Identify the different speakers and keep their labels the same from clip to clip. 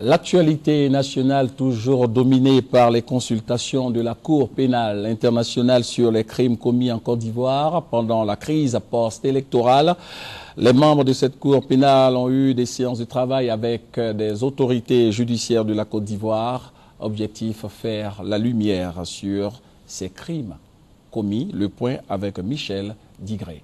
Speaker 1: L'actualité nationale toujours dominée par les consultations de la Cour pénale internationale sur les crimes commis en Côte d'Ivoire pendant la crise post-électorale. Les membres de cette Cour pénale ont eu des séances de travail avec des autorités judiciaires de la Côte d'Ivoire. Objectif, faire la lumière sur ces crimes commis. Le point avec Michel Digré.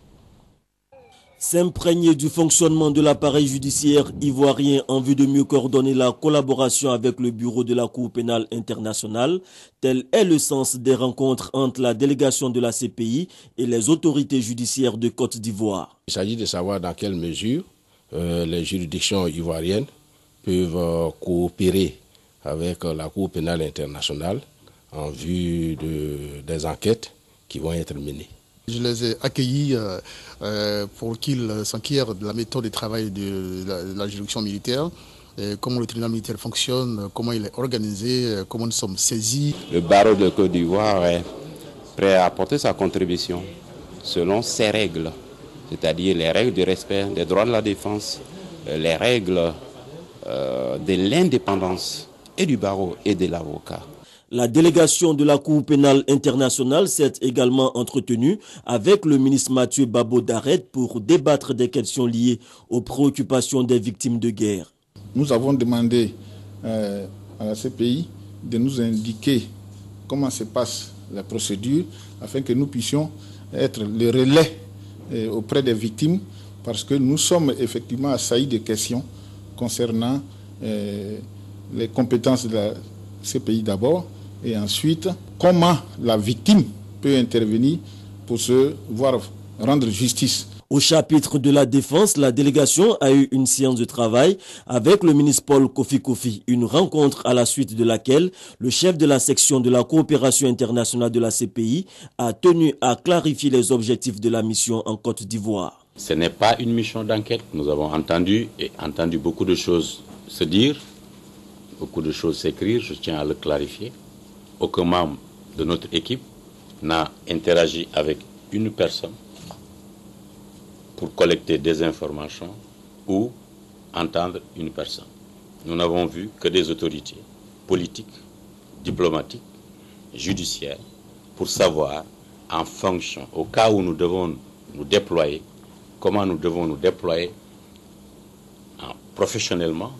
Speaker 2: S'imprégner du fonctionnement de l'appareil judiciaire ivoirien en vue de mieux coordonner la collaboration avec le bureau de la Cour pénale internationale, tel est le sens des rencontres entre la délégation de la CPI et les autorités judiciaires de Côte d'Ivoire.
Speaker 3: Il s'agit de savoir dans quelle mesure les juridictions ivoiriennes peuvent coopérer avec la Cour pénale internationale en vue des enquêtes qui vont être menées.
Speaker 4: Je les ai accueillis pour qu'ils s'enquirent de la méthode de travail de la juridiction militaire, comment le tribunal militaire fonctionne, comment il est organisé, comment nous sommes saisis.
Speaker 5: Le barreau de Côte d'Ivoire est prêt à apporter sa contribution selon ses règles, c'est-à-dire les règles du respect des droits de la défense, les règles de l'indépendance et du barreau et de l'avocat.
Speaker 2: La délégation de la Cour pénale internationale s'est également entretenue avec le ministre Mathieu Babo Darret pour débattre des questions liées aux préoccupations des victimes de guerre.
Speaker 6: Nous avons demandé à la CPI de nous indiquer comment se passe la procédure afin que nous puissions être le relais auprès des victimes, parce que nous sommes effectivement assaillis de questions concernant les compétences de la CPI d'abord, et ensuite comment la victime peut intervenir pour se voir rendre justice.
Speaker 2: Au chapitre de la défense, la délégation a eu une séance de travail avec le ministre Paul Kofi Kofi, une rencontre à la suite de laquelle le chef de la section de la coopération internationale de la CPI a tenu à clarifier les objectifs de la mission en Côte d'Ivoire.
Speaker 5: Ce n'est pas une mission d'enquête. Nous avons entendu beaucoup de choses se dire, beaucoup de choses s'écrire, je tiens à le clarifier. Aucun membre de notre équipe n'a interagi avec une personne pour collecter des informations ou entendre une personne. Nous n'avons vu que des autorités politiques, diplomatiques, judiciaires, pour savoir, en fonction, au cas où nous devons nous déployer, comment nous devons nous déployer professionnellement,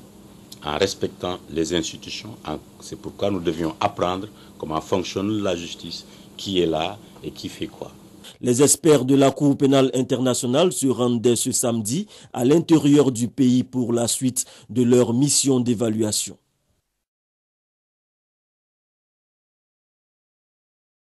Speaker 5: en respectant les institutions. C'est pourquoi nous devions apprendre comment fonctionne la justice, qui est là et qui fait quoi.
Speaker 2: Les experts de la Cour pénale internationale se rendent dès ce samedi à l'intérieur du pays pour la suite de leur mission d'évaluation.